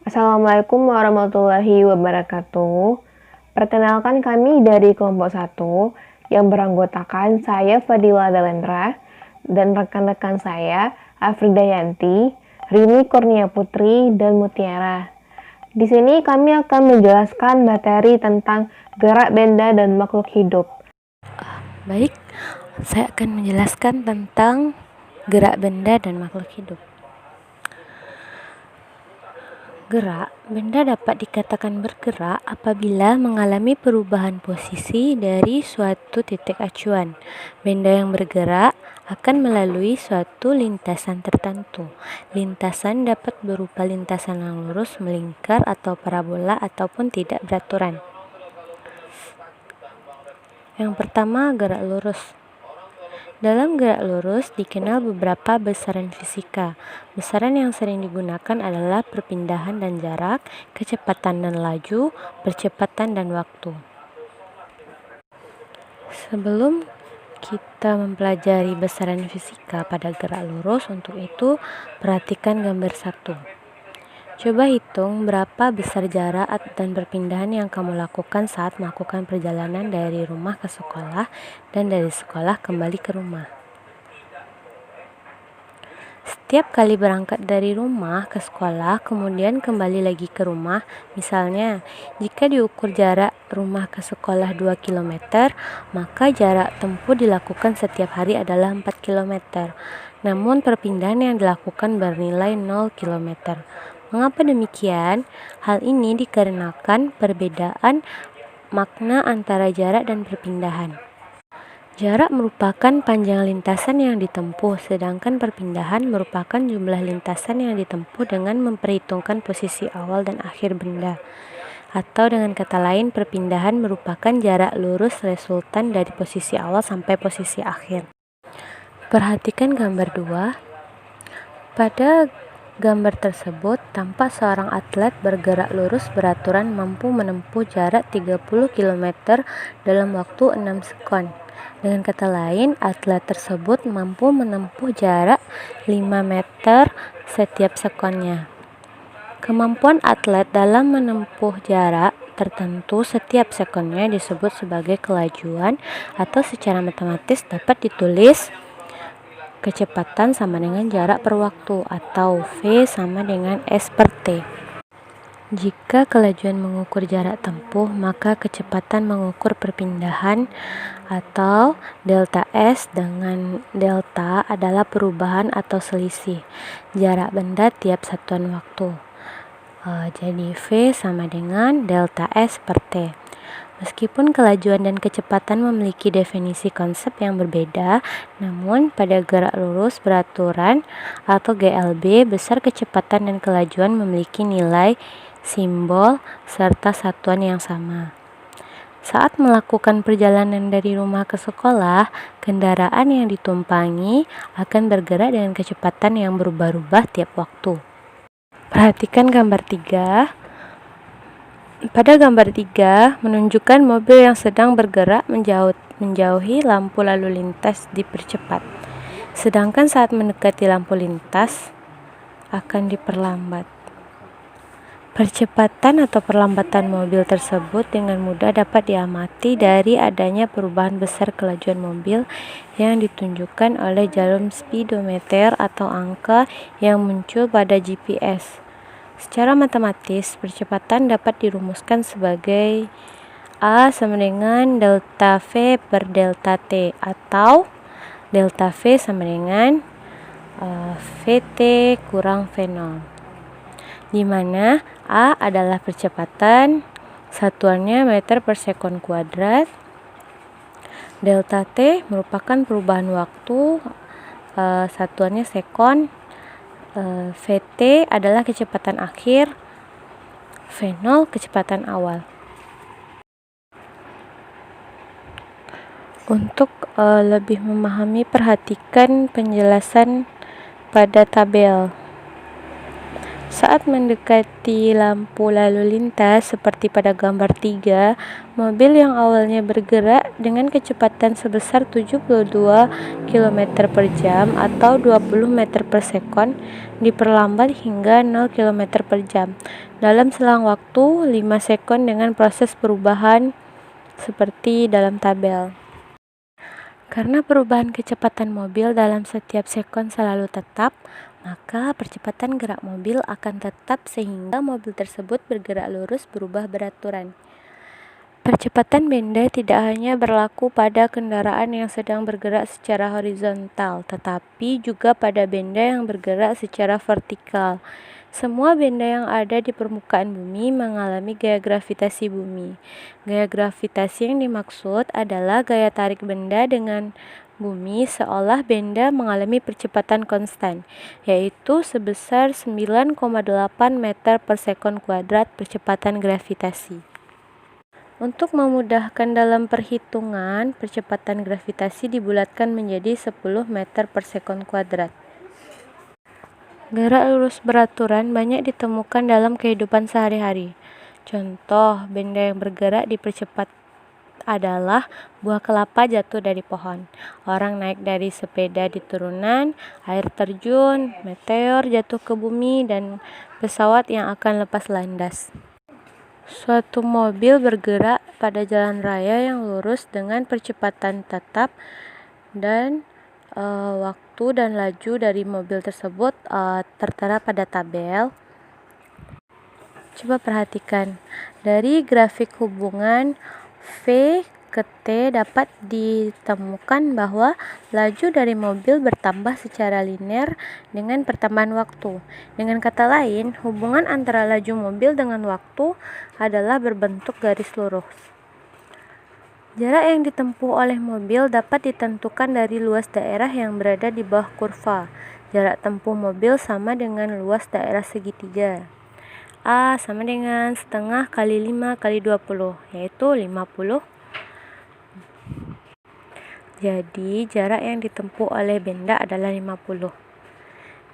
Assalamualaikum warahmatullahi wabarakatuh. Perkenalkan kami dari kelompok 1 yang beranggotakan saya Fadila Dalendra dan rekan-rekan saya Afrida Yanti, Rini Kurnia Putri, dan Mutiara. Di sini kami akan menjelaskan materi tentang gerak benda dan makhluk hidup. Baik, saya akan menjelaskan tentang gerak benda dan makhluk hidup. Gerak benda dapat dikatakan bergerak apabila mengalami perubahan posisi dari suatu titik acuan. Benda yang bergerak akan melalui suatu lintasan tertentu. Lintasan dapat berupa lintasan yang lurus, melingkar, atau parabola, ataupun tidak beraturan. Yang pertama, gerak lurus. Dalam gerak lurus dikenal beberapa besaran fisika. Besaran yang sering digunakan adalah perpindahan dan jarak, kecepatan dan laju, percepatan dan waktu. Sebelum kita mempelajari besaran fisika pada gerak lurus, untuk itu perhatikan gambar 1. Coba hitung berapa besar jarak dan perpindahan yang kamu lakukan saat melakukan perjalanan dari rumah ke sekolah dan dari sekolah kembali ke rumah. Setiap kali berangkat dari rumah ke sekolah, kemudian kembali lagi ke rumah, misalnya, jika diukur jarak rumah ke sekolah 2 km, maka jarak tempuh dilakukan setiap hari adalah 4 km. Namun perpindahan yang dilakukan bernilai 0 km. Mengapa demikian? Hal ini dikarenakan perbedaan makna antara jarak dan perpindahan. Jarak merupakan panjang lintasan yang ditempuh, sedangkan perpindahan merupakan jumlah lintasan yang ditempuh dengan memperhitungkan posisi awal dan akhir benda. Atau dengan kata lain, perpindahan merupakan jarak lurus resultan dari posisi awal sampai posisi akhir. Perhatikan gambar 2. Pada gambar tersebut, tampak seorang atlet bergerak lurus beraturan mampu menempuh jarak 30 km dalam waktu 6 sekon. Dengan kata lain, atlet tersebut mampu menempuh jarak 5 meter setiap sekonnya. Kemampuan atlet dalam menempuh jarak tertentu setiap sekonnya disebut sebagai kelajuan, atau secara matematis dapat ditulis kecepatan sama dengan jarak per waktu, atau V sama dengan S per T. Jika kelajuan mengukur jarak tempuh, maka kecepatan mengukur perpindahan, atau delta S dengan delta adalah perubahan atau selisih jarak benda tiap satuan waktu. Jadi V sama dengan delta S per T. Meskipun kelajuan dan kecepatan memiliki definisi konsep yang berbeda, namun pada gerak lurus beraturan atau GLB, besar kecepatan dan kelajuan memiliki nilai, simbol, serta satuan yang sama. Saat melakukan perjalanan dari rumah ke sekolah, kendaraan yang ditumpangi akan bergerak dengan kecepatan yang berubah-ubah tiap waktu. Perhatikan gambar 3. Pada gambar 3 menunjukkan mobil yang sedang bergerak menjauhi lampu lalu lintas dipercepat. Sedangkan saat mendekati lampu lintas akan diperlambat. Percepatan atau perlambatan mobil tersebut dengan mudah dapat diamati dari adanya perubahan besar kelajuan mobil yang ditunjukkan oleh jarum speedometer atau angka yang muncul pada GPS. Secara matematis, percepatan dapat dirumuskan sebagai A sama dengan delta V per delta T, atau delta V sama dengan Vt kurang V0, di mana A adalah percepatan, satuannya meter per sekon kuadrat. Delta T merupakan perubahan waktu, satuannya sekon. Vt adalah kecepatan akhir, V0 kecepatan awal. Untuk lebih memahami, perhatikan penjelasan pada tabel. Saat mendekati lampu lalu lintas seperti pada gambar 3, mobil yang awalnya bergerak dengan kecepatan sebesar 72 km per jam atau 20 meter per sekon diperlambat hingga 0 km per jam dalam selang waktu 5 sekon dengan proses perubahan seperti dalam tabel. Karena perubahan kecepatan mobil dalam setiap sekon selalu tetap, maka percepatan gerak mobil akan tetap sehingga mobil tersebut bergerak lurus berubah beraturan. Percepatan benda tidak hanya berlaku pada kendaraan yang sedang bergerak secara horizontal, tetapi juga pada benda yang bergerak secara vertikal. Semua benda yang ada di permukaan bumi mengalami gaya gravitasi bumi. Gaya gravitasi yang dimaksud adalah gaya tarik benda dengan bumi seolah benda mengalami percepatan konstan, yaitu sebesar 9,8 meter per sekon kuadrat percepatan gravitasi. Untuk memudahkan dalam perhitungan, percepatan gravitasi dibulatkan menjadi 10 meter per sekon kuadrat. Gerak lurus beraturan banyak ditemukan dalam kehidupan sehari-hari. Contoh, benda yang bergerak dipercepat adalah buah kelapa jatuh dari pohon, orang naik dari sepeda di turunan, air terjun, meteor jatuh ke bumi, dan pesawat yang akan lepas landas. Suatu mobil bergerak pada jalan raya yang lurus dengan percepatan tetap dan waktu dan laju dari mobil tersebut tertera pada tabel. Coba perhatikan, dari grafik hubungan V ke T dapat ditemukan bahwa laju dari mobil bertambah secara linear dengan pertambahan waktu. Dengan kata lain, hubungan antara laju mobil dengan waktu adalah berbentuk garis lurus. Jarak yang ditempuh oleh mobil dapat ditentukan dari luas daerah yang berada di bawah kurva. Jarak tempuh mobil sama dengan luas daerah segitiga. A sama dengan setengah kali 5 kali 20, yaitu 50. Jadi, jarak yang ditempuh oleh benda adalah 50.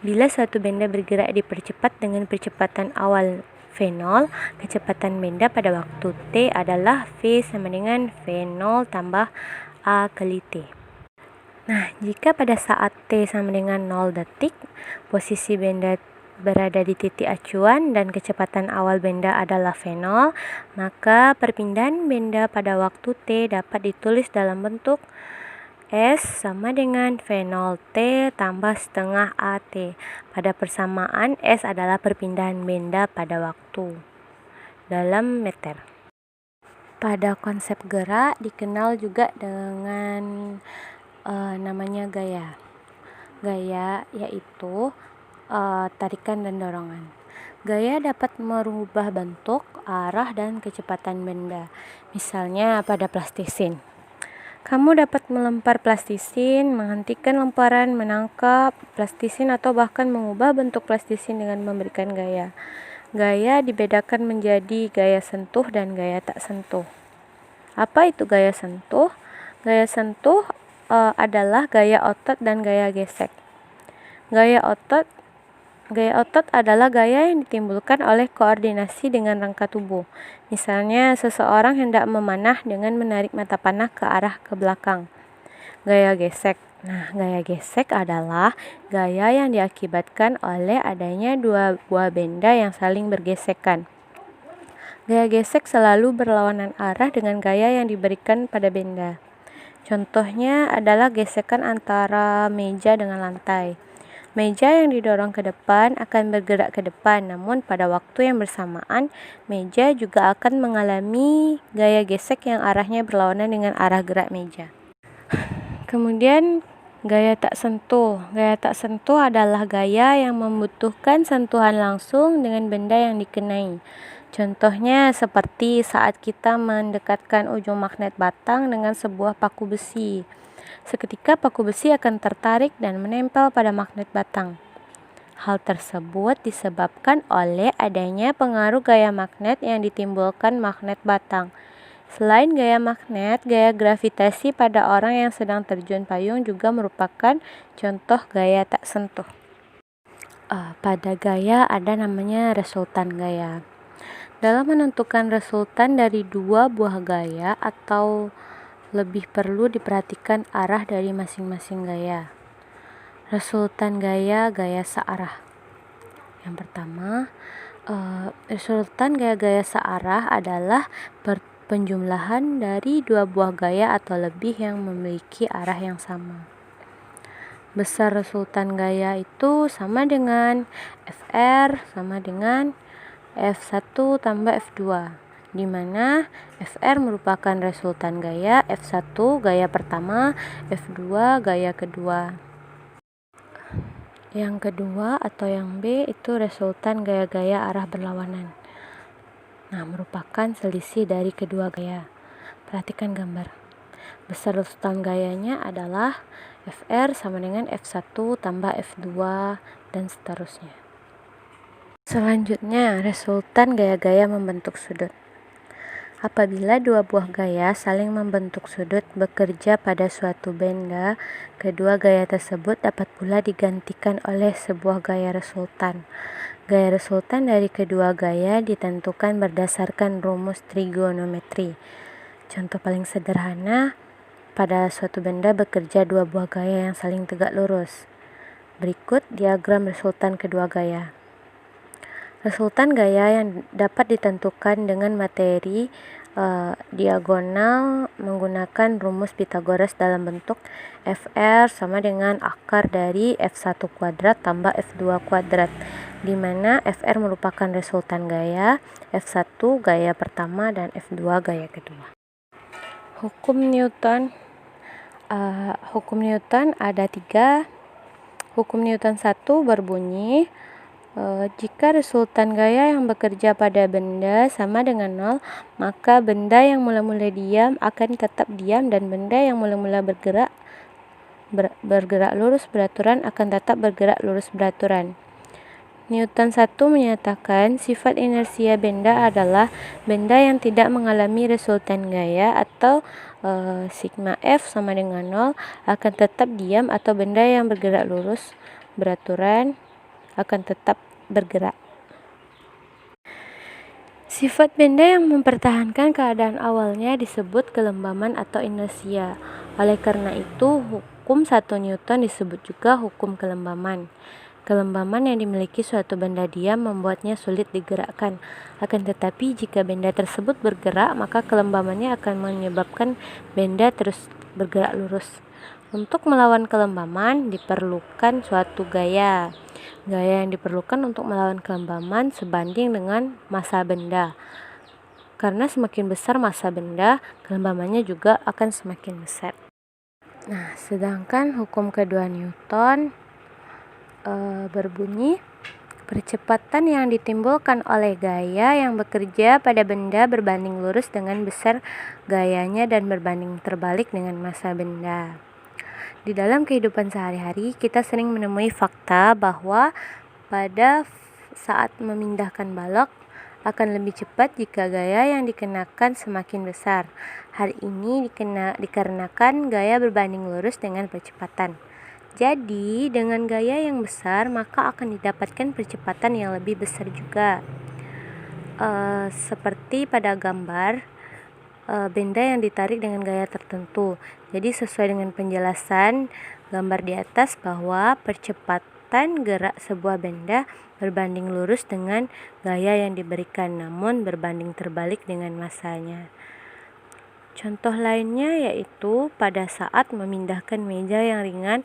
Bila suatu benda bergerak dipercepat dengan percepatan awal V0, kecepatan benda pada waktu T adalah V sama dengan V0 tambah A kali T. Nah, jika pada saat T sama dengan 0 detik, posisi benda berada di titik acuan dan kecepatan awal benda adalah V0, maka perpindahan benda pada waktu T dapat ditulis dalam bentuk S sama dengan V0T tambah setengah AT. Pada persamaan, S adalah perpindahan benda pada waktu dalam meter. Pada konsep gerak dikenal juga dengan namanya gaya. Gaya yaitu tarikan dan dorongan. Gaya dapat merubah bentuk, arah, dan kecepatan benda. Misalnya pada plastisin. Kamu dapat melempar plastisin, menghentikan lemparan, menangkap plastisin, atau bahkan mengubah bentuk plastisin dengan memberikan gaya. Gaya dibedakan menjadi gaya sentuh dan gaya tak sentuh. Apa itu gaya sentuh? Gaya sentuh adalah gaya otot dan gaya gesek. Gaya otot adalah gaya yang ditimbulkan oleh koordinasi dengan rangka tubuh. Misalnya, seseorang hendak memanah dengan menarik mata panah ke arah ke belakang. Gaya gesek. Nah, gaya gesek adalah gaya yang diakibatkan oleh adanya dua buah benda yang saling bergesekan. Gaya gesek selalu berlawanan arah dengan gaya yang diberikan pada benda. Contohnya adalah gesekan antara meja dengan lantai. Meja yang didorong ke depan akan bergerak ke depan, namun pada waktu yang bersamaan, meja juga akan mengalami gaya gesek yang arahnya berlawanan dengan arah gerak meja. Kemudian, gaya tak sentuh. Gaya tak sentuh adalah gaya yang membutuhkan sentuhan langsung dengan benda yang dikenai. Contohnya seperti saat kita mendekatkan ujung magnet batang dengan sebuah paku besi. Seketika paku besi akan tertarik dan menempel pada magnet batang. Hal tersebut disebabkan oleh adanya pengaruh gaya magnet yang ditimbulkan magnet batang. Selain gaya magnet, gaya gravitasi pada orang yang sedang terjun payung juga merupakan contoh gaya tak sentuh. Pada gaya ada namanya resultan gaya. Dalam menentukan resultan dari dua buah gaya atau lebih perlu diperhatikan arah dari masing-masing gaya. Resultan gaya searah. Yang pertama, resultan gaya-gaya searah adalah penjumlahan dari dua buah gaya atau lebih yang memiliki arah yang sama. Besar resultan gaya itu sama dengan FR sama dengan F1 tambah F2, di mana FR merupakan resultan gaya, F1 gaya pertama, F2 gaya kedua. Yang kedua atau yang B itu resultan gaya-gaya arah berlawanan. Nah, merupakan selisih dari kedua gaya. Perhatikan gambar. Besar resultan gayanya adalah FR sama dengan F1 tambah F2 dan seterusnya. Selanjutnya, resultan gaya-gaya membentuk sudut. Apabila dua buah gaya saling membentuk sudut bekerja pada suatu benda, kedua gaya tersebut dapat pula digantikan oleh sebuah gaya resultan. Gaya resultan dari kedua gaya ditentukan berdasarkan rumus trigonometri. Contoh paling sederhana, pada suatu benda bekerja dua buah gaya yang saling tegak lurus. Berikut diagram resultan kedua gaya. Resultan gaya yang dapat ditentukan dengan materi diagonal menggunakan rumus Pythagoras dalam bentuk FR sama dengan akar dari F1 kuadrat tambah F2 kuadrat, di mana FR merupakan resultan gaya, F1 gaya pertama, dan F2 gaya kedua. Hukum Newton ada 3. Hukum Newton 1 berbunyi, jika resultan gaya yang bekerja pada benda sama dengan 0, maka benda yang mula-mula diam akan tetap diam dan benda yang mula-mula bergerak lurus beraturan akan tetap bergerak lurus beraturan. Newton 1 menyatakan sifat inersia benda adalah benda yang tidak mengalami resultan gaya atau sigma F sama dengan 0 akan tetap diam atau benda yang bergerak lurus beraturan akan tetap bergerak. Sifat benda yang mempertahankan keadaan awalnya disebut kelembaman atau inersia. Oleh karena itu, hukum 1 Newton disebut juga hukum kelembaman. Kelembaman yang dimiliki suatu benda diam membuatnya sulit digerakkan. Akan tetapi jika benda tersebut bergerak, maka kelembamannya akan menyebabkan benda terus bergerak lurus. Untuk melawan kelembaman diperlukan suatu gaya. Gaya yang diperlukan untuk melawan kelembaman sebanding dengan massa benda. Karena semakin besar massa benda, kelembamannya juga akan semakin besar. Nah, sedangkan hukum kedua Newton berbunyi, percepatan yang ditimbulkan oleh gaya yang bekerja pada benda berbanding lurus dengan besar gayanya dan berbanding terbalik dengan massa benda. Di dalam kehidupan sehari-hari, kita sering menemui fakta bahwa pada saat memindahkan balok akan lebih cepat jika gaya yang dikenakan semakin besar. Hal ini dikarenakan gaya berbanding lurus dengan percepatan. Jadi, dengan gaya yang besar, maka akan didapatkan percepatan yang lebih besar juga. Seperti pada gambar, benda yang ditarik dengan gaya tertentu. Jadi, sesuai dengan penjelasan gambar di atas bahwa percepatan gerak sebuah benda berbanding lurus dengan gaya yang diberikan, namun berbanding terbalik dengan massanya. Contoh lainnya yaitu pada saat memindahkan meja yang ringan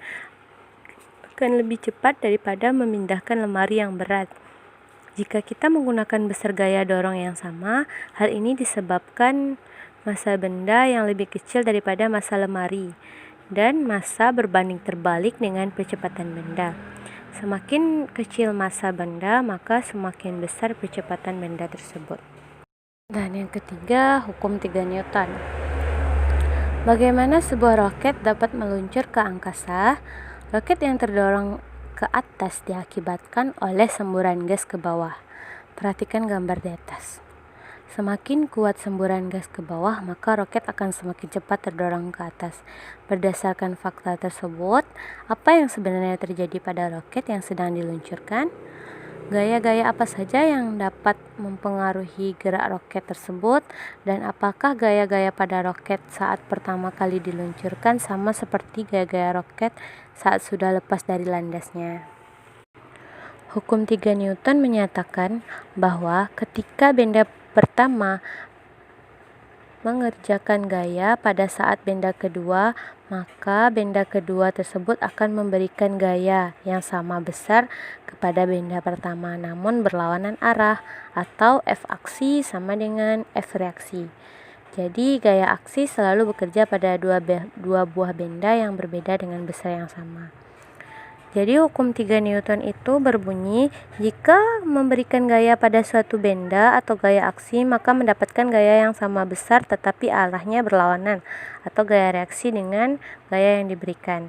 akan lebih cepat daripada memindahkan lemari yang berat. Jika kita menggunakan besar gaya dorong yang sama, hal ini disebabkan massa benda yang lebih kecil daripada massa lemari, dan massa berbanding terbalik dengan percepatan benda. Semakin kecil massa benda, maka semakin besar percepatan benda tersebut. Dan yang ketiga, hukum 3 Newton. Bagaimana sebuah roket dapat meluncur ke angkasa? Roket yang terdorong ke atas diakibatkan oleh semburan gas ke bawah. Perhatikan gambar di atas. Semakin kuat semburan gas ke bawah, maka roket akan semakin cepat terdorong ke atas. Berdasarkan fakta tersebut, apa yang sebenarnya terjadi pada roket yang sedang diluncurkan? Gaya-gaya apa saja yang dapat mempengaruhi gerak roket tersebut, dan apakah gaya-gaya pada roket saat pertama kali diluncurkan sama seperti gaya-gaya roket saat sudah lepas dari landasnya? Hukum 3 Newton menyatakan bahwa ketika benda pertama mengerjakan gaya pada saat benda kedua, maka benda kedua tersebut akan memberikan gaya yang sama besar kepada benda pertama namun berlawanan arah, atau F aksi sama dengan F reaksi. Jadi gaya aksi selalu bekerja pada dua buah benda yang berbeda dengan besar yang sama. Jadi hukum 3 Newton itu berbunyi, jika memberikan gaya pada suatu benda atau gaya aksi, maka mendapatkan gaya yang sama besar tetapi arahnya berlawanan, atau gaya reaksi dengan gaya yang diberikan.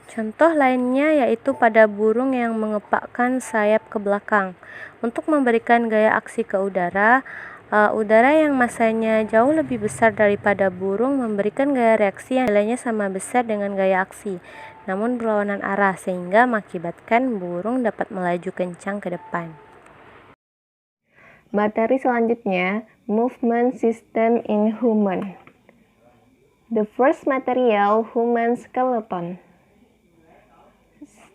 Contoh lainnya yaitu pada burung yang mengepakkan sayap ke belakang. Untuk memberikan gaya aksi ke udara, udara yang masanya jauh lebih besar daripada burung memberikan gaya reaksi yang nilainya sama besar dengan gaya aksi, namun berlawanan arah, sehingga mengakibatkan burung dapat melaju kencang ke depan. Materi selanjutnya, movement system in human. The first material, human skeleton,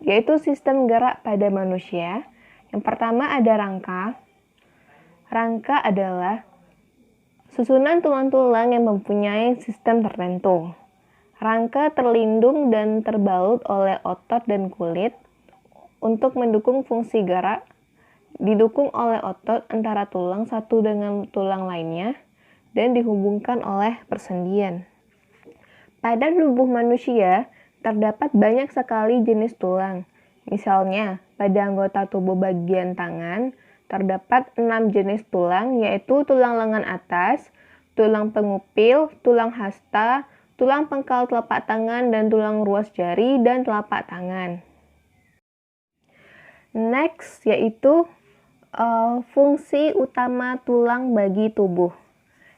yaitu sistem gerak pada manusia. Yang pertama ada rangka. Rangka adalah susunan tulang-tulang yang mempunyai sistem tertentu. Rangka terlindung dan terbalut oleh otot dan kulit untuk mendukung fungsi gerak, didukung oleh otot antara tulang satu dengan tulang lainnya, dan dihubungkan oleh persendian. Pada tubuh manusia, terdapat banyak sekali jenis tulang. Misalnya, pada anggota tubuh bagian tangan, terdapat 6 jenis tulang, yaitu tulang lengan atas, tulang pengupil, tulang hasta, tulang pangkal telapak tangan, dan tulang ruas jari dan telapak tangan. Next, yaitu fungsi utama tulang bagi tubuh.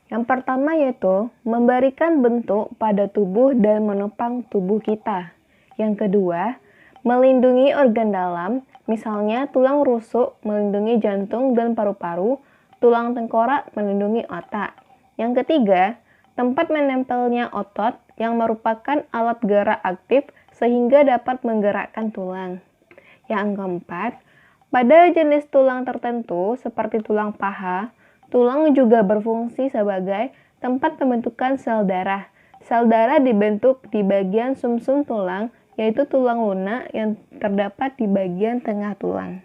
Yang pertama yaitu memberikan bentuk pada tubuh dan menopang tubuh kita. Yang kedua, melindungi organ dalam, misalnya tulang rusuk melindungi jantung dan paru-paru, tulang tengkorak melindungi otak. Yang ketiga, tempat menempelnya otot yang merupakan alat gerak aktif sehingga dapat menggerakkan tulang. Yang keempat, pada jenis tulang tertentu seperti tulang paha, tulang juga berfungsi sebagai tempat pembentukan sel darah. Sel darah dibentuk di bagian sumsum tulang, yaitu tulang lunak yang terdapat di bagian tengah tulang.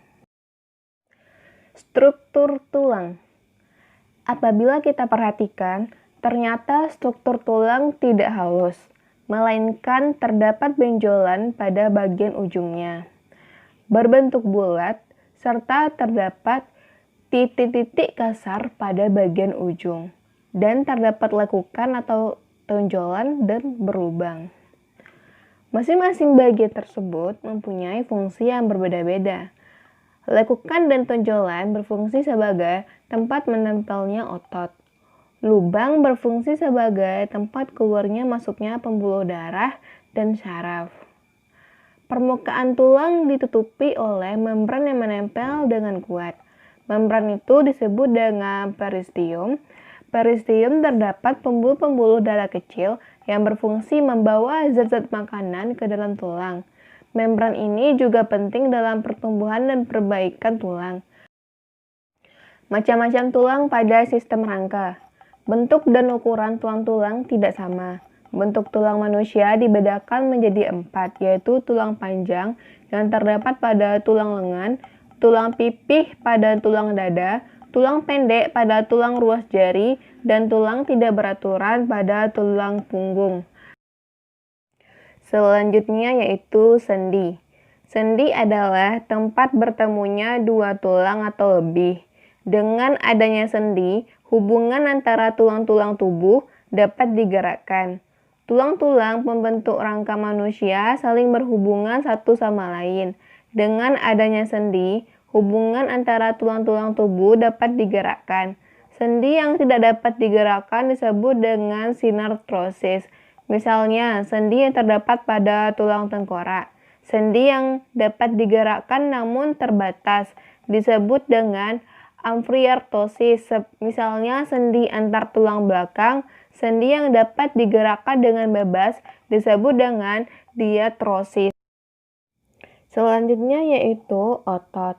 Struktur tulang. Apabila kita perhatikan, ternyata struktur tulang tidak halus, melainkan terdapat benjolan pada bagian ujungnya, berbentuk bulat, serta terdapat titik-titik kasar pada bagian ujung, dan terdapat lekukan atau tonjolan dan berlubang. Masing-masing bagian tersebut mempunyai fungsi yang berbeda-beda. Lekukan dan tonjolan berfungsi sebagai tempat menempelnya otot. Lubang berfungsi sebagai tempat keluarnya masuknya pembuluh darah dan syaraf. Permukaan tulang ditutupi oleh membran yang menempel dengan kuat. Membran itu disebut dengan peristium. Peristium terdapat pembuluh-pembuluh darah kecil yang berfungsi membawa zat-zat makanan ke dalam tulang. Membran ini juga penting dalam pertumbuhan dan perbaikan tulang. Macam-macam tulang pada sistem rangka. Bentuk dan ukuran tulang-tulang tidak sama. Bentuk tulang manusia dibedakan menjadi 4, yaitu tulang panjang yang terdapat pada tulang lengan, tulang pipih pada tulang dada, tulang pendek pada tulang ruas jari, dan tulang tidak beraturan pada tulang punggung. Selanjutnya yaitu sendi. Sendi adalah tempat bertemunya dua tulang atau lebih. Dengan adanya sendi, hubungan antara tulang-tulang tubuh dapat digerakkan. Tulang-tulang pembentuk rangka manusia saling berhubungan satu sama lain. Dengan adanya sendi, hubungan antara tulang-tulang tubuh dapat digerakkan. Sendi yang tidak dapat digerakkan disebut dengan sinartrosis. Misalnya, sendi yang terdapat pada tulang tengkorak. Sendi yang dapat digerakkan namun terbatas disebut dengan amfriartosis. Misalnya, sendi antar tulang belakang. Sendi yang dapat digerakkan dengan bebas disebut dengan diatrosis. Selanjutnya yaitu otot.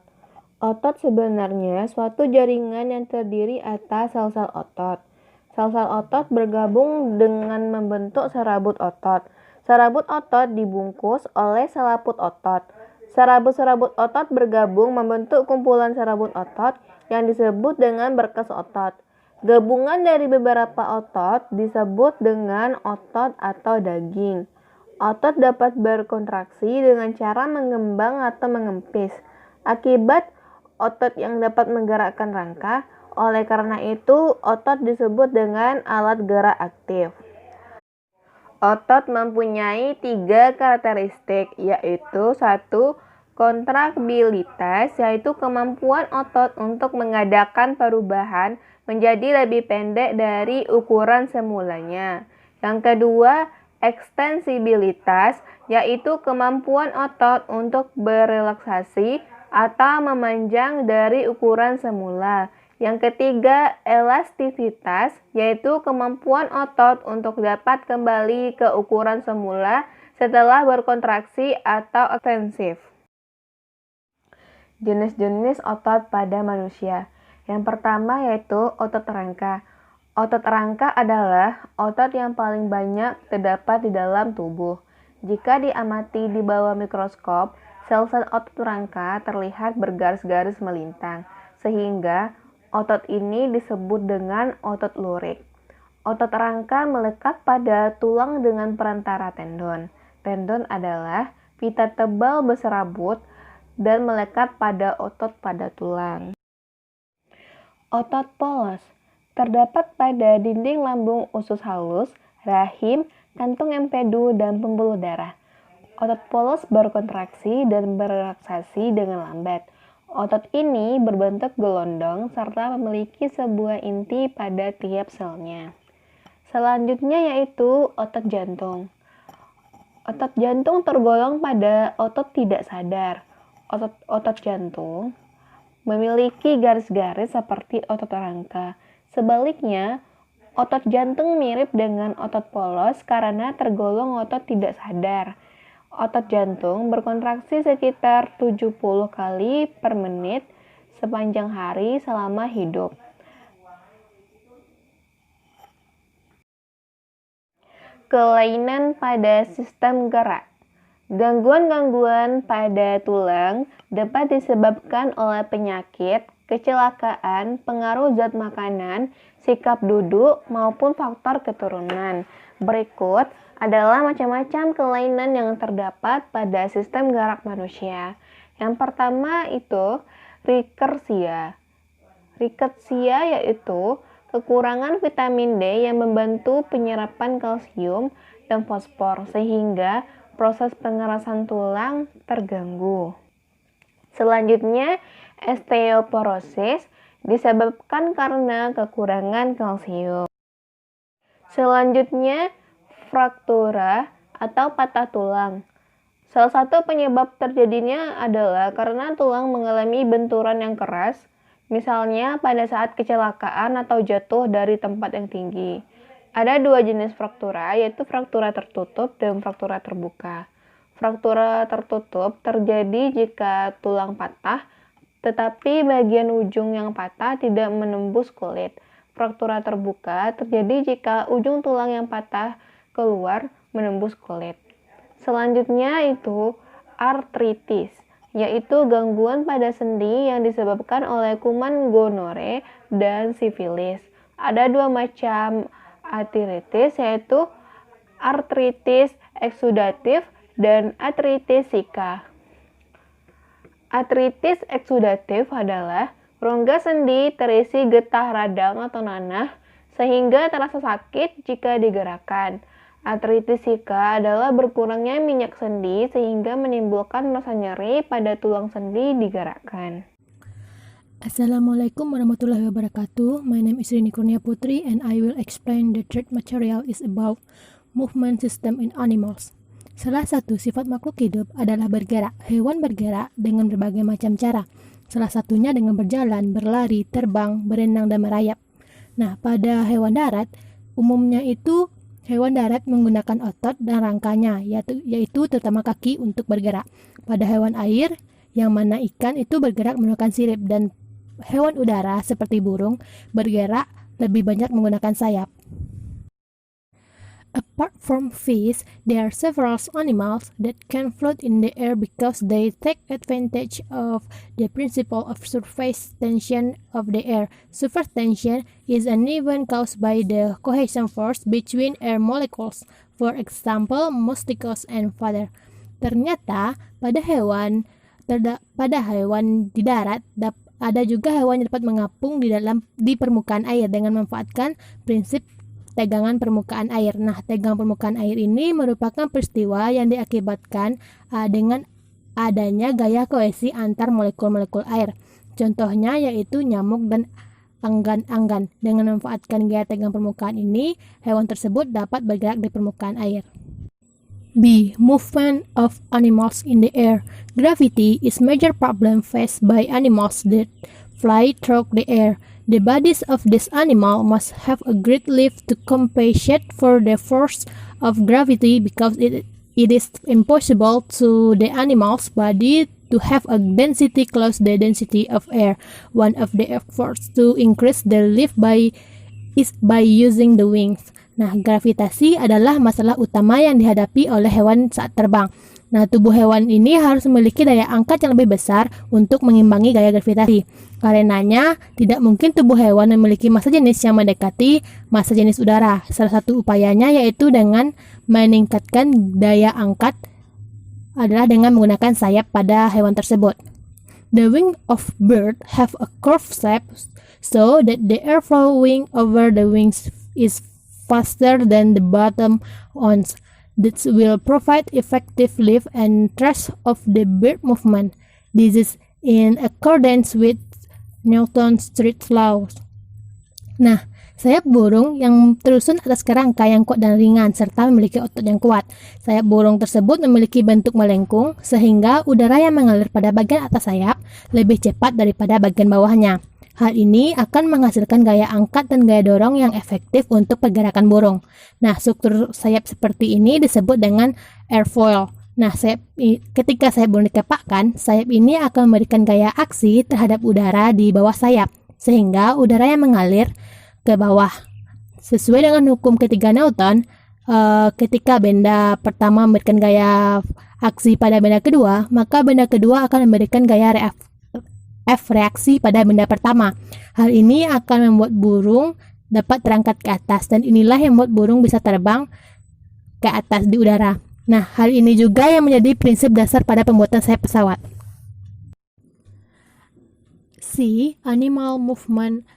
Otot sebenarnya suatu jaringan yang terdiri atas sel-sel otot. Sel-sel otot bergabung dengan membentuk serabut otot. Serabut otot dibungkus oleh selaput otot. Serabut-serabut otot bergabung membentuk kumpulan serabut otot yang disebut dengan berkas otot. Gabungan dari beberapa otot disebut dengan otot atau daging. Otot dapat berkontraksi dengan cara mengembang atau mengempis. Akibat otot yang dapat menggerakkan rangka, oleh karena itu otot disebut dengan alat gerak aktif. Otot mempunyai 3 karakteristik, yaitu 1. Kontraktilitas, yaitu kemampuan otot untuk mengadakan perubahan menjadi lebih pendek dari ukuran semulanya. Yang kedua, ekstensibilitas, yaitu kemampuan otot untuk berelaksasi atau memanjang dari ukuran semula. Yang ketiga, elastisitas, yaitu kemampuan otot untuk dapat kembali ke ukuran semula setelah berkontraksi atau ekstensif. Jenis-jenis otot pada manusia. Yang pertama yaitu otot rangka. Otot rangka adalah otot yang paling banyak terdapat di dalam tubuh. Jika diamati di bawah mikroskop, sel-sel otot rangka terlihat bergaris-garis melintang, sehingga otot ini disebut dengan otot lurik. Otot rangka melekat pada tulang dengan perantara tendon. Tendon adalah pita tebal berserabut dan melekat pada otot pada tulang. Otot polos terdapat pada dinding lambung usus halus, rahim, kantung empedu, dan pembuluh darah. Otot polos berkontraksi dan berelaksasi dengan lambat. Otot ini berbentuk gelondong serta memiliki sebuah inti pada tiap selnya. Selanjutnya yaitu otot jantung. Otot jantung tergolong pada otot tidak sadar. Otot jantung memiliki garis-garis seperti otot rangka. Sebaliknya, otot jantung mirip dengan otot polos karena tergolong otot tidak sadar. Otot jantung berkontraksi sekitar 70 kali per menit sepanjang hari selama hidup. Kelainan pada sistem gerak. Gangguan-gangguan pada tulang dapat disebabkan oleh penyakit, kecelakaan, pengaruh zat makanan, sikap duduk, maupun faktor keturunan. Berikut adalah macam-macam kelainan yang terdapat pada sistem gerak manusia. Yang pertama itu rickettsia. Rickettsia yaitu kekurangan vitamin D yang membantu penyerapan kalsium dan fosfor sehingga proses pengerasan tulang terganggu. Selanjutnya, osteoporosis disebabkan karena kekurangan kalsium. Selanjutnya, fraktura atau patah tulang. Salah satu penyebab terjadinya adalah karena tulang mengalami benturan yang keras, misalnya pada saat kecelakaan atau jatuh dari tempat yang tinggi. Ada 2 jenis fraktura, yaitu fraktura tertutup dan fraktura terbuka. Fraktura tertutup terjadi jika tulang patah, tetapi bagian ujung yang patah tidak menembus kulit. Fraktura terbuka terjadi jika ujung tulang yang patah keluar menembus kulit. Selanjutnya itu artritis, yaitu gangguan pada sendi yang disebabkan oleh kuman gonore dan sifilis. Ada 2 macam artritis, yaitu artritis eksudatif dan artritis zika. Artritis eksudatif adalah rongga sendi terisi getah radang atau nanah sehingga terasa sakit jika digerakkan. Artritis zika adalah berkurangnya minyak sendi sehingga menimbulkan rasa nyeri pada tulang sendi digerakkan. Assalamualaikum warahmatullahi wabarakatuh. My name is Rini Kurnia Putri and I will explain the third material is about movement system in animals. Salah satu sifat makhluk hidup adalah bergerak. Hewan bergerak dengan berbagai macam cara. Salah satunya dengan berjalan, berlari, terbang, berenang, dan merayap. Nah, pada hewan darat, umumnya itu hewan darat menggunakan otot dan rangkanya, yaitu terutama kaki untuk bergerak. Pada hewan air, yang mana ikan itu bergerak menggunakan sirip, dan hewan udara seperti burung bergerak lebih banyak menggunakan sayap. Apart from fish, there are several animals that can float in the air because they take advantage of the principle of surface tension of the air. Surface tension is an event caused by the cohesion force between air molecules, for example, mosquitoes and water. Ternyata pada hewan di darat ada juga hewan yang dapat mengapung di permukaan air dengan memanfaatkan prinsip tegangan permukaan air. Nah, tegangan permukaan air ini merupakan peristiwa yang diakibatkan dengan adanya gaya kohesi antar molekul-molekul air. Contohnya yaitu nyamuk dan anggan-anggan. Dengan memanfaatkan gaya tegangan permukaan ini, hewan tersebut dapat bergerak di permukaan air. B. Movement of animals in the air. Gravity is major problem faced by animals that fly through the air. The bodies of this animal must have a great lift to compensate for the force of gravity because it is impossible to the animal's body to have a density close the density of air. One of the efforts to increase the lift is by using the wings. Nah, gravitasi adalah masalah utama yang dihadapi oleh hewan saat terbang. Nah, tubuh hewan ini harus memiliki daya angkat yang lebih besar untuk mengimbangi gaya gravitasi. Karenanya, tidak mungkin tubuh hewan memiliki massa jenis yang mendekati massa jenis udara. Salah satu upayanya yaitu dengan meningkatkan daya angkat adalah dengan menggunakan sayap pada hewan tersebut. The wing of bird have a curved shape so that the air flowing over the wings is faster than the bottom ones. This will provide effective lift and thrust of the bird movement. This is in accordance with Newton's third law. Nah, sayap burung yang tersusun atas kerangka yang kuat dan ringan serta memiliki otot yang kuat. Sayap burung tersebut memiliki bentuk melengkung sehingga udara yang mengalir pada bagian atas sayap lebih cepat daripada bagian bawahnya. Hal ini akan menghasilkan gaya angkat dan gaya dorong yang efektif untuk pergerakan burung. Nah, struktur sayap seperti ini disebut dengan airfoil. Nah, ketika sayap burung dikepakkan, sayap ini akan memberikan gaya aksi terhadap udara di bawah sayap, sehingga udara yang mengalir ke bawah. Sesuai dengan hukum ketiga Newton, ketika benda pertama memberikan gaya aksi pada benda kedua, maka benda kedua akan memberikan gaya reaksi pada benda pertama. Hal ini akan membuat burung dapat terangkat ke atas, dan inilah yang membuat burung bisa terbang ke atas di udara. Nah, hal ini juga yang menjadi prinsip dasar pada pembuatan sayap pesawat. C. Animal movement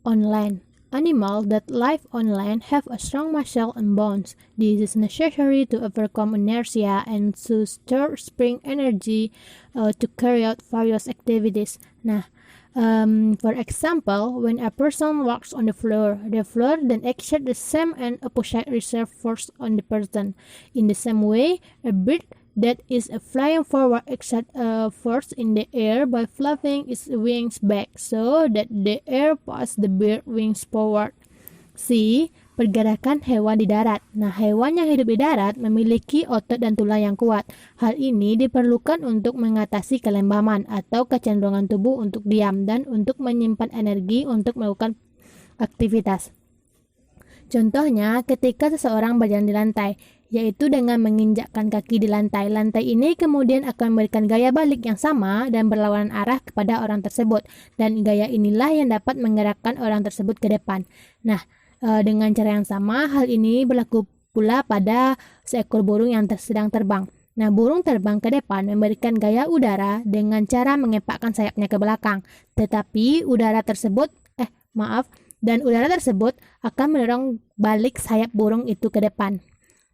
on land. Animals that live on land have a strong muscle and bones. This is necessary to overcome inertia and to store spring energy to carry out various activities. Nah, for example, when a person walks on the floor then exerts the same and opposite reserve force on the person. In the same way, a bird that is flying forward exerts a force in the air by flapping its wings back so that the air pushes the bird wings forward. C. Pergerakan hewan di darat. Nah, hewan yang hidup di darat memiliki otot dan tulang yang kuat. Hal ini diperlukan untuk mengatasi kelembaman atau kecenderungan tubuh untuk diam dan untuk menyimpan energi untuk melakukan aktivitas. Contohnya, ketika seseorang berjalan di lantai, yaitu dengan menginjakkan kaki di lantai. Lantai ini kemudian akan memberikan gaya balik yang sama dan berlawanan arah kepada orang tersebut. Dan gaya inilah yang dapat menggerakkan orang tersebut ke depan. Nah, dengan cara yang sama, hal ini berlaku pula pada seekor burung yang sedang terbang. Nah, burung terbang ke depan memberikan gaya udara dengan cara mengepakkan sayapnya ke belakang. Tetapi udara tersebut akan mendorong balik sayap burung itu ke depan.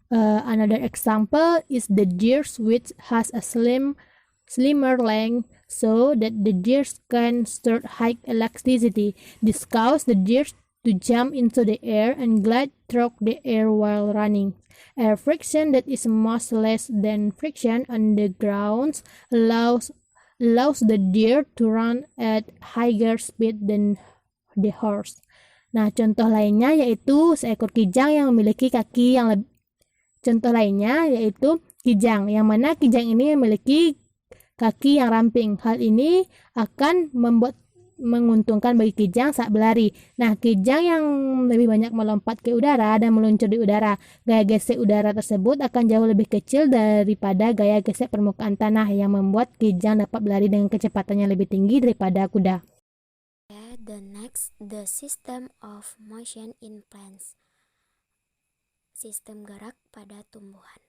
Another example is the deer, which has a slimmer length so that the gears can start high elasticity. This causes the gears to jump into the air and glide through the air while running. Air friction that is much less than friction on the ground allows the deer to run at higher speed than the horse. Nah, contoh lainnya yaitu seekor kijang yang memiliki kaki yang contoh lainnya yaitu kijang, yang mana kijang ini memiliki kaki yang ramping. Hal ini akan menguntungkan bagi kijang saat berlari. Nah, kijang yang lebih banyak melompat ke udara dan meluncur di udara, gaya gesek udara tersebut akan jauh lebih kecil daripada gaya gesek permukaan tanah yang membuat kijang dapat berlari dengan kecepatannya lebih tinggi daripada kuda. The system of motion in plants. Sistem gerak pada tumbuhan.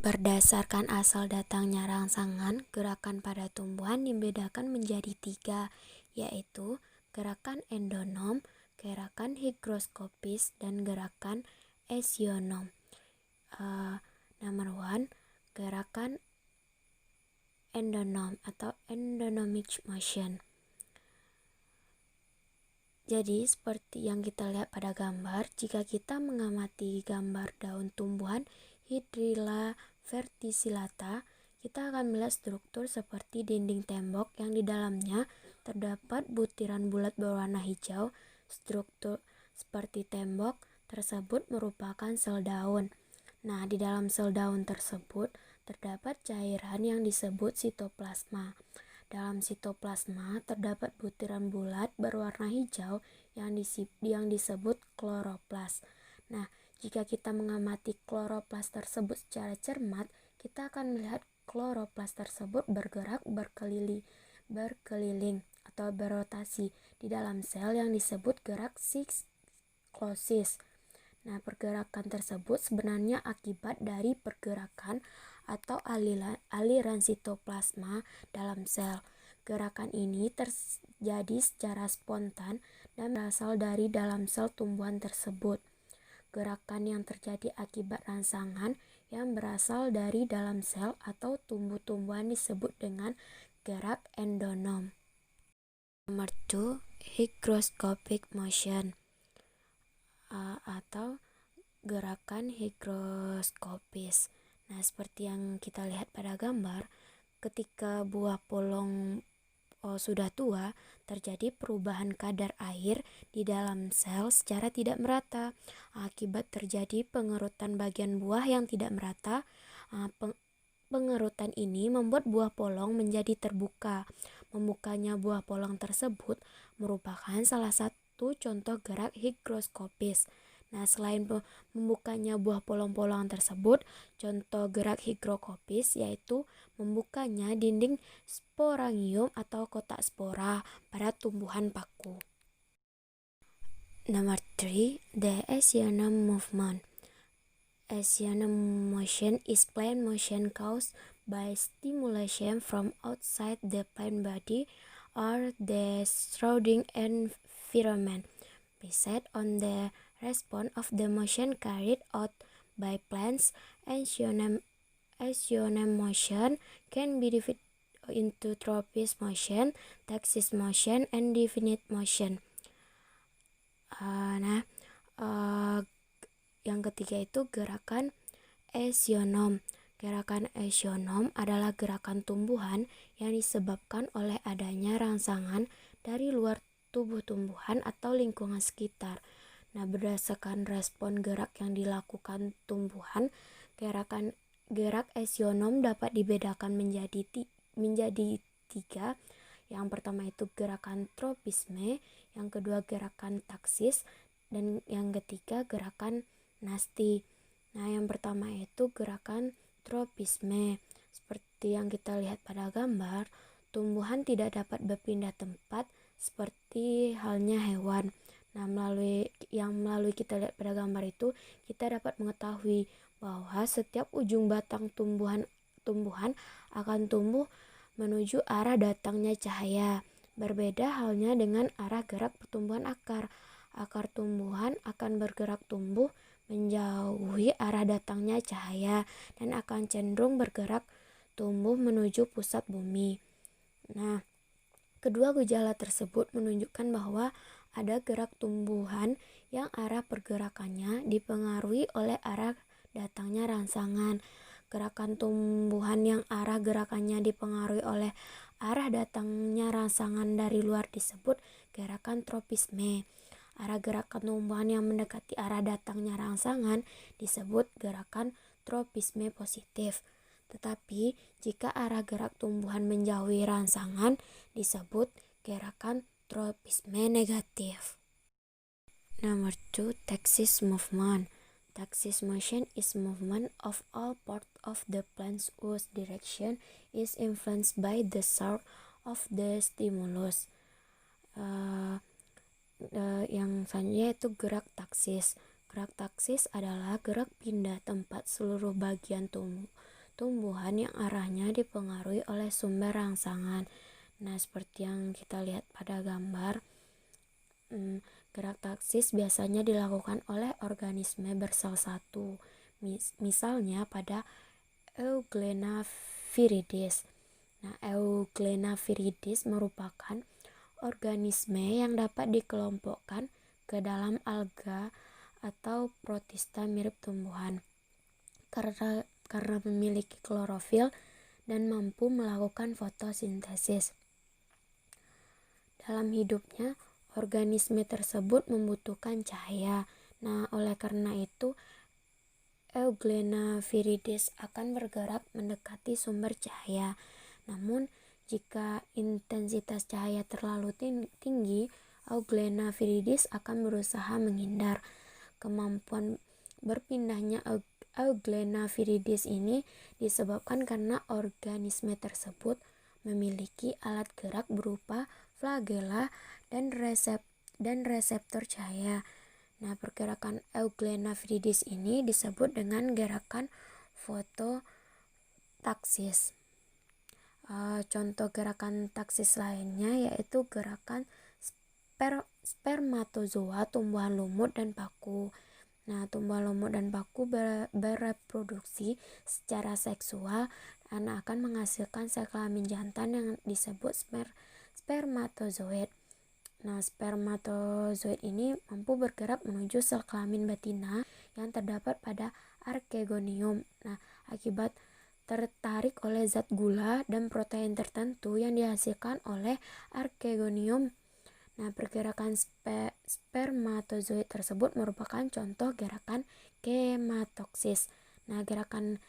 Berdasarkan asal datangnya rangsangan, gerakan pada tumbuhan dibedakan menjadi 3, yaitu gerakan endonom, gerakan higroskopis, dan gerakan esionom. Number 1, gerakan endonom atau endonomic motion. Jadi seperti yang kita lihat pada gambar, jika kita mengamati gambar daun tumbuhan Hydrilla verticillata, kita akan melihat struktur seperti dinding tembok yang di dalamnya terdapat butiran bulat berwarna hijau. Struktur seperti tembok tersebut merupakan sel daun. Nah, di dalam sel daun tersebut terdapat cairan yang disebut sitoplasma. Dalam sitoplasma terdapat butiran bulat berwarna hijau yang disebut kloroplas. Nah, jika kita mengamati kloroplas tersebut secara cermat, kita akan melihat kloroplas tersebut bergerak berkeliling atau berotasi di dalam sel yang disebut gerak siklosis. Nah, pergerakan tersebut sebenarnya akibat dari pergerakan atau aliran sitoplasma dalam sel. Gerakan ini terjadi secara spontan dan berasal dari dalam sel tumbuhan tersebut. Gerakan yang terjadi akibat rangsangan yang berasal dari dalam sel atau tumbuh-tumbuhan disebut dengan gerak endonom. Nomor 2, hygroscopic motion atau gerakan higroskopis. Nah, seperti yang kita lihat pada gambar, ketika buah polong sudah tua, terjadi perubahan kadar air di dalam sel secara tidak merata. Akibat terjadi pengerutan bagian buah yang tidak merata, pengerutan ini membuat buah polong menjadi terbuka. Membukanya buah polong tersebut merupakan salah satu contoh gerak higroskopis. Nah, selain membukanya buah polong-polongan tersebut, contoh gerak higroskopis yaitu membukanya dinding sporangium atau kotak spora pada tumbuhan paku. Number 3, the esionom movement. Esionom motion is plant motion caused by stimulation from outside the plant body or the surrounding environment, based on the response of the motion carried out by plants. Esionom motion can be divided into tropic motion, taxis motion, and definite motion. Yang ketiga itu gerakan esionom. Gerakan esionom adalah gerakan tumbuhan yang disebabkan oleh adanya rangsangan dari luar tubuh tumbuhan atau lingkungan sekitar. Nah, berdasarkan respon gerak yang dilakukan tumbuhan, gerak esionom dapat dibedakan menjadi 3. Yang pertama itu gerakan tropisme, yang kedua gerakan taksis, dan yang ketiga gerakan nasti. Nah, yang pertama itu gerakan tropisme. Seperti yang kita lihat pada gambar, tumbuhan tidak dapat berpindah tempat seperti halnya hewan. Nah, melalui kita lihat pada gambar itu, kita dapat mengetahui bahwa setiap ujung batang tumbuhan akan tumbuh menuju arah datangnya cahaya. Berbeda halnya dengan arah gerak pertumbuhan akar. Akar tumbuhan akan bergerak tumbuh menjauhi arah datangnya cahaya dan akan cenderung bergerak tumbuh menuju pusat bumi. Nah, kedua gejala tersebut menunjukkan bahwa ada gerak tumbuhan yang arah pergerakannya dipengaruhi oleh arah datangnya rangsangan. Gerakan tumbuhan yang arah gerakannya dipengaruhi oleh arah datangnya rangsangan dari luar disebut gerakan tropisme. Arah gerakan tumbuhan yang mendekati arah datangnya rangsangan disebut gerakan tropisme positif. Tetapi jika arah gerak tumbuhan menjauhi rangsangan disebut gerakan tropisme negatif. Number 2, taxis movement. Taxis motion is movement of all parts of the plant whose direction is influenced by the source of the stimulus. Yang selanjutnya itu gerak taksis. Gerak taksis adalah gerak pindah tempat seluruh bagian tumbuhan yang arahnya dipengaruhi oleh sumber rangsangan. Nah, seperti yang kita lihat pada gambar, gerak taksis biasanya dilakukan oleh organisme bersel satu, misalnya pada Euglena viridis. Nah, Euglena viridis merupakan organisme yang dapat dikelompokkan ke dalam alga atau protista mirip tumbuhan karena memiliki klorofil dan mampu melakukan fotosintesis. Dalam hidupnya, organisme tersebut membutuhkan cahaya. Nah, oleh karena itu, Euglena viridis akan bergerak mendekati sumber cahaya. Namun, jika intensitas cahaya terlalu tinggi, Euglena viridis akan berusaha menghindar. Kemampuan berpindahnya Euglena viridis ini disebabkan karena organisme tersebut memiliki alat gerak berupa flagela dan reseptor cahaya. Nah, pergerakan Euglena viridis ini disebut dengan gerakan fototaksis. Contoh gerakan taksis lainnya yaitu gerakan spermatozoa, tumbuhan lumut dan paku. Nah, tumbuhan lumut dan paku bereproduksi secara seksual dan akan menghasilkan sel kelamin jantan yang disebut spermatozoid. Nah, spermatozoid ini mampu bergerak menuju sel kelamin betina yang terdapat pada archegonium. Nah, akibat tertarik oleh zat gula dan protein tertentu yang dihasilkan oleh archegonium. Nah, pergerakan spermatozoid tersebut merupakan contoh gerakan kematoksis. Nah, gerakan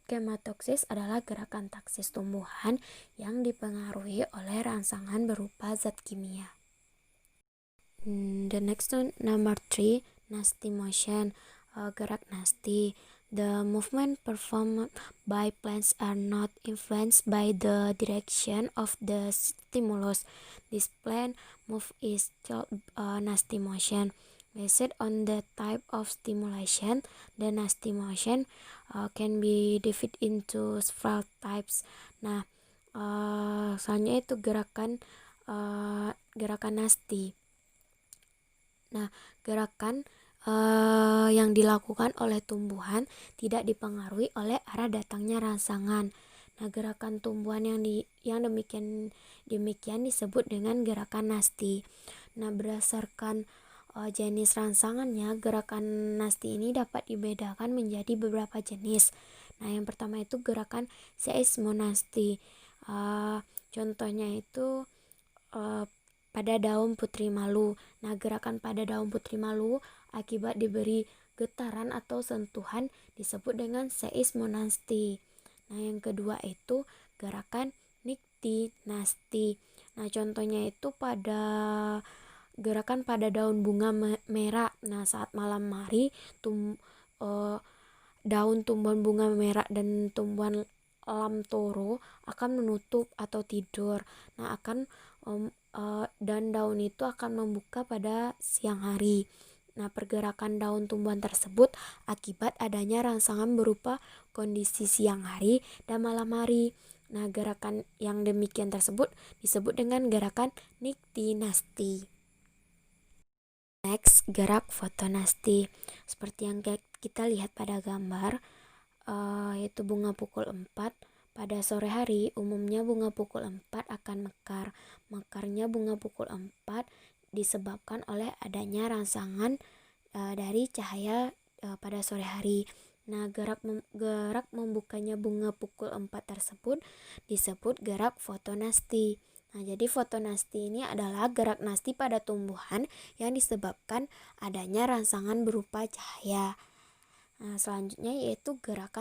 kematoksis adalah gerakan taksis tumbuhan yang dipengaruhi oleh rangsangan berupa zat kimia. The next one, number 3, nasty motion, gerak nasty. The movement performed by plants are not influenced by the direction of the stimulus. This plant move is called nasty motion. Based on the type of stimulation, the nasty motion can be divided into several types. Nah, soalnya itu gerakan nasty. Nah, gerakan yang dilakukan oleh tumbuhan tidak dipengaruhi oleh arah datangnya rangsangan. Nah, gerakan tumbuhan yang demikian disebut dengan gerakan nasty. Nah, berdasarkan jenis rangsangannya, gerakan nasty ini dapat dibedakan menjadi beberapa jenis. Nah, yang pertama itu gerakan seismonasty. Contohnya itu pada daun putri malu. Nah, gerakan pada daun putri malu akibat diberi getaran atau sentuhan disebut dengan seismonasty. Nah, yang kedua itu gerakan nyctinasty. Nah, contohnya itu pada gerakan pada daun bunga merah. Nah, saat malam hari daun tumbuhan bunga merah dan tumbuhan lamtoro akan menutup atau tidur. Nah, dan daun itu akan membuka pada siang hari. Nah, pergerakan daun tumbuhan tersebut akibat adanya rangsangan berupa kondisi siang hari dan malam hari. Nah, gerakan yang demikian tersebut disebut dengan gerakan nyctinasty. Next, gerak fotonasty. Seperti yang kita lihat pada gambar, yaitu bunga pukul 4. Pada sore hari, umumnya bunga pukul 4 akan mekar. Mekarnya bunga pukul 4 disebabkan oleh adanya rangsangan dari cahaya pada sore hari. Nah, gerak membukanya bunga pukul 4 tersebut disebut gerak fotonasti. Nah, jadi fotonasti ini adalah gerak nasti pada tumbuhan yang disebabkan adanya rangsangan berupa cahaya. Nah, selanjutnya yaitu gerak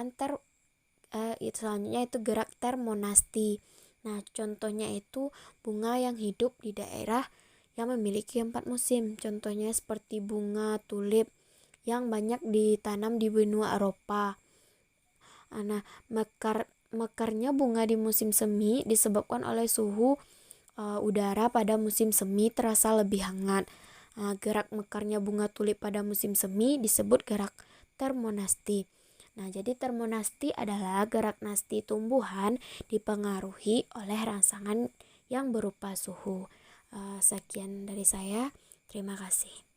termonasti. Nah, contohnya itu bunga yang hidup di daerah yang memiliki 4 musim. Contohnya seperti bunga tulip yang banyak ditanam di benua Eropa. Nah, mekarnya bunga di musim semi disebabkan oleh suhu udara pada musim semi terasa lebih hangat. Gerak mekarnya bunga tulip pada musim semi disebut gerak termonasti. Nah, jadi termonasti adalah gerak nasti tumbuhan dipengaruhi oleh rangsangan yang berupa suhu. Sekian dari saya. Terima kasih.